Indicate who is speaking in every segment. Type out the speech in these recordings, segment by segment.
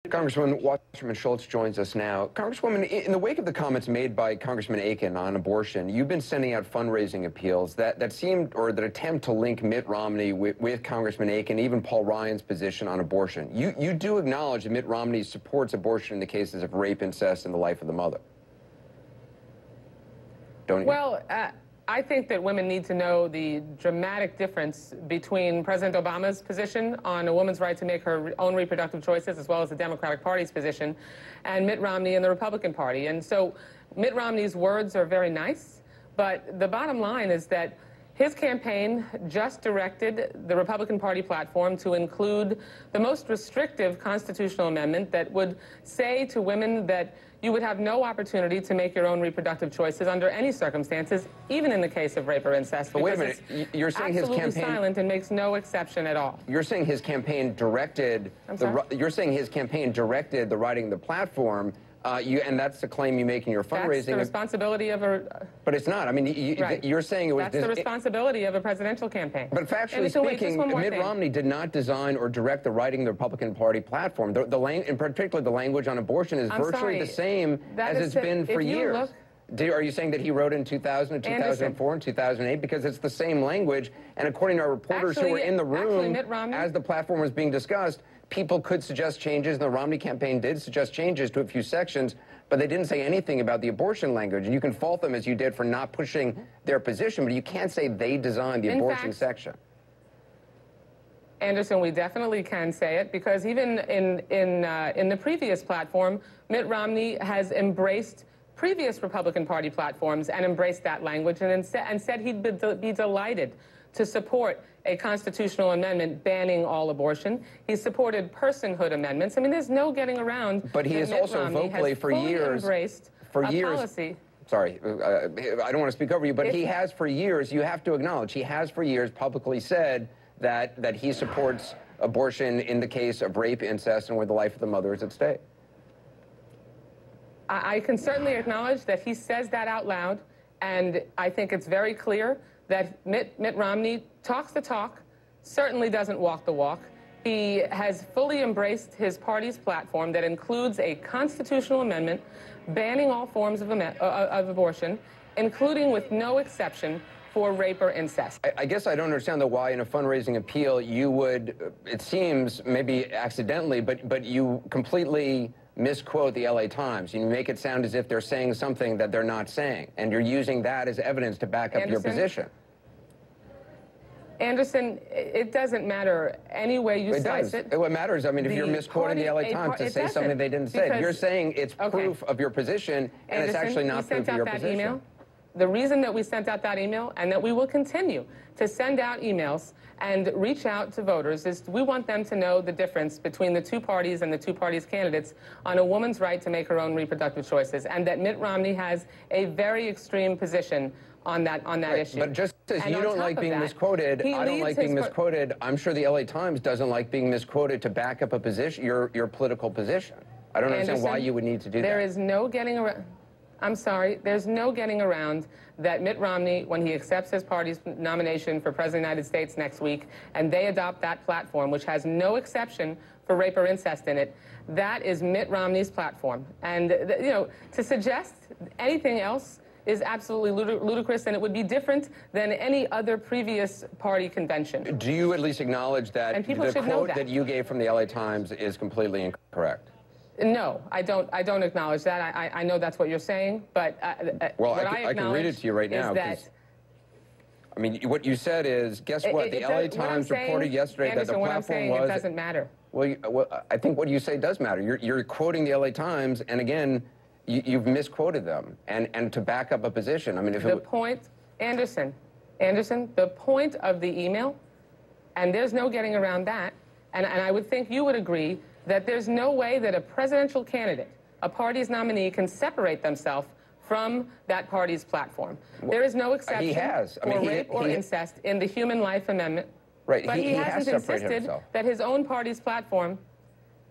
Speaker 1: Congresswoman Wasserman Schultz joins us now. Congresswoman, in the wake of the comments made by Congressman Aiken on abortion, you've been sending out fundraising appeals that attempt to link Mitt Romney with Congressman Aiken, even Paul Ryan's position on abortion. You do acknowledge that Mitt Romney supports abortion in the cases of rape, incest, and the life of the mother, don't you?
Speaker 2: Well, I think that women need to know the dramatic difference between President Obama's position on a woman's right to make her own reproductive choices, as well as the Democratic Party's position, and Mitt Romney and the Republican Party. And so Mitt Romney's words are very nice, but the bottom line is that his campaign just directed the Republican Party platform to include the most restrictive constitutional amendment that would say to women that you would have no opportunity to make your own reproductive choices under any circumstances, even in the case of rape or incest.
Speaker 1: But wait a minute, you're saying his campaign
Speaker 2: silent and makes no exception at all.
Speaker 1: You're saying his campaign directed you're saying his campaign directed the writing of the platform. And that's the claim you make in your fundraising.
Speaker 2: That's the responsibility of a...
Speaker 1: But it's not. I mean, you're saying it was...
Speaker 2: That's the responsibility of a presidential campaign.
Speaker 1: But factually speaking, Mitt Romney did not design or direct the writing of the Republican Party platform. In particular, the language on abortion is virtually the same as it's been for years. Are you saying that he wrote in 2000 and 2004 and 2008? Because it's the same language, and according to our reporters who were in the room as the platform was being discussed, people could suggest changes, and the Romney campaign did suggest changes to a few sections, but they didn't say anything about the abortion language. And you can fault them, as you did, for not pushing their position, but you can't say they designed the abortion section.
Speaker 2: Anderson, we definitely can say it, because even in the previous platform, Mitt Romney has embraced previous Republican Party platforms and embraced that language and said he'd be delighted to support a constitutional amendment banning all abortion. He supported personhood amendments. I mean, there's no getting around.
Speaker 1: But he has also vocally for years
Speaker 2: policy.
Speaker 1: Sorry, I don't want to speak over you, but he has for years, you have to acknowledge, he has for years publicly said that he supports abortion in the case of rape, incest, and where the life of the mother is at stake.
Speaker 2: I can certainly acknowledge that he says that out loud, and I think it's very clear that Mitt Romney talks the talk, certainly doesn't walk the walk. He has fully embraced his party's platform that includes a constitutional amendment banning all forms of abortion, including with no exception for rape or incest.
Speaker 1: I guess I don't understand, though, why in a fundraising appeal you would, it seems, maybe accidentally, but you completely misquote the LA Times. You make it sound as if they're saying something that they're not saying, and you're using that as evidence to back up your position.
Speaker 2: Anderson, it doesn't matter any way you slice it.
Speaker 1: What matters, I mean, if you're misquoting the LA Times to say something they didn't say, you're saying it's proof of your position, and
Speaker 2: Anderson,
Speaker 1: it's actually not proof of your position.
Speaker 2: Email. The reason that we sent out that email, and that we will continue to send out emails and reach out to voters, is we want them to know the difference between the two parties and the two parties' candidates on a woman's right to make her own reproductive choices, and that Mitt Romney has a very extreme position on that issue.
Speaker 1: But just as you don't like being misquoted, I don't like being misquoted. I'm sure the LA Times doesn't like being misquoted to back up a position, your political position. I don't understand why you would need to do that.
Speaker 2: There is no getting around. I'm sorry, there's no getting around that Mitt Romney, when he accepts his party's nomination for President of the United States next week, and they adopt that platform, which has no exception for rape or incest in it, that is Mitt Romney's platform. And, you know, to suggest anything else is absolutely ludicrous, and it would be different than any other previous party convention.
Speaker 1: Do you at least acknowledge that the quote that you gave from the LA Times is completely incorrect?
Speaker 2: No, I don't acknowledge that. I know that's what you're saying, but
Speaker 1: well, I can read it to you right now. I mean, what you said is, guess what? The LA Times reported yesterday that the platform was...
Speaker 2: It doesn't matter.
Speaker 1: Well, I think what you say does matter. You're quoting the LA Times, and again, you've misquoted them, and to back up a position. I mean, if
Speaker 2: the point, Anderson, the point of the email, and there's no getting around that, and I would think you would agree that there's no way that a presidential candidate, a party's nominee, can separate themselves from that party's platform. There is no exception for rape or incest in the Human Life Amendment.
Speaker 1: Right,
Speaker 2: but he hasn't insisted that his own party's platform,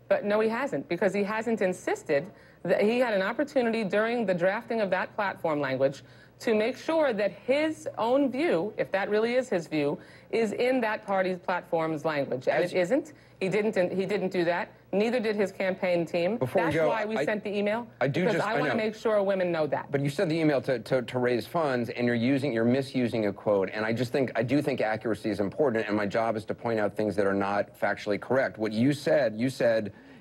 Speaker 2: but no, he hasn't, because he hasn't insisted that he had an opportunity during the drafting of that platform language to make sure that his own view, if that really is his view, is in that party's platform's language. And it isn't. He didn't do that. Neither did his campaign team. That's why we sent the email. Because I want to make sure women know that.
Speaker 1: But you sent the email to raise funds, and you're misusing a quote. And I do think accuracy is important, and my job is to point out things that are not factually correct. What you said,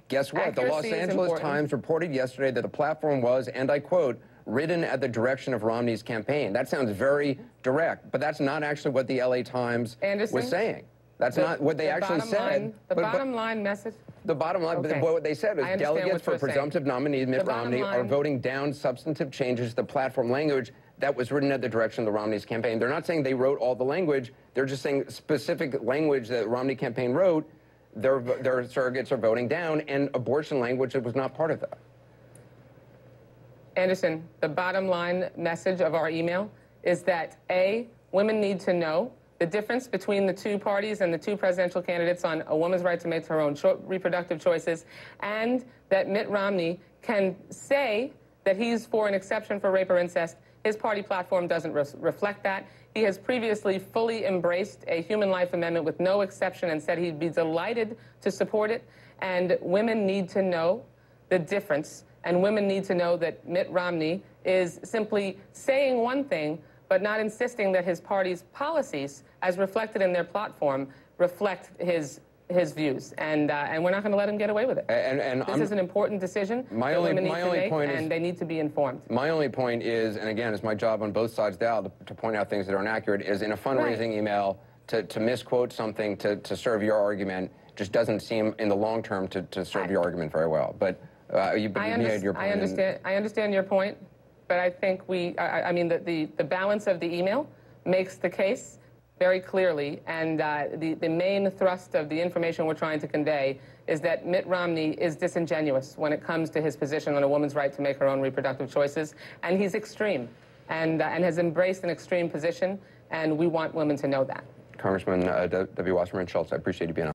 Speaker 1: guess what? The Los Angeles Times reported yesterday that the platform was, and I quote, written at the direction of Romney's campaign. That sounds very direct, but that's not actually what the LA Times was saying. That's not what they actually said.
Speaker 2: The bottom line message?
Speaker 1: The bottom line, what they said was delegates for presumptive nominee Mitt Romney are voting down substantive changes to the platform language that was written at the direction of the Romney's campaign. They're not saying they wrote all the language. They're just saying specific language that the Romney campaign wrote, their surrogates are voting down, and abortion language that was not part of that.
Speaker 2: Anderson, the bottom line message of our email is that, A, women need to know the difference between the two parties and the two presidential candidates on a woman's right to make her own reproductive choices, and that Mitt Romney can say that he's for an exception for rape or incest. His party platform doesn't reflect that. He has previously fully embraced a human life amendment with no exception and said he'd be delighted to support it. And women need to know the difference, and women need to know that Mitt Romney is simply saying one thing, but not insisting that his party's policies, as reflected in their platform, reflect his views. And we're not going to let him get away with it. This is an important decision that women need to make, and they need to be informed.
Speaker 1: My only point is, and again, it's my job on both sides of the aisle to point out things that are inaccurate, is in a fundraising email to misquote something to serve your argument just doesn't seem, in the long term, to serve your argument very well. But you made your point.
Speaker 2: I understand your point. But I think I mean, the balance of the email makes the case very clearly, and the main thrust of the information we're trying to convey is that Mitt Romney is disingenuous when it comes to his position on a woman's right to make her own reproductive choices, and he's extreme, and has embraced an extreme position, and we want women to know that.
Speaker 1: Congressman Debbie Wasserman Schultz, I appreciate you being on.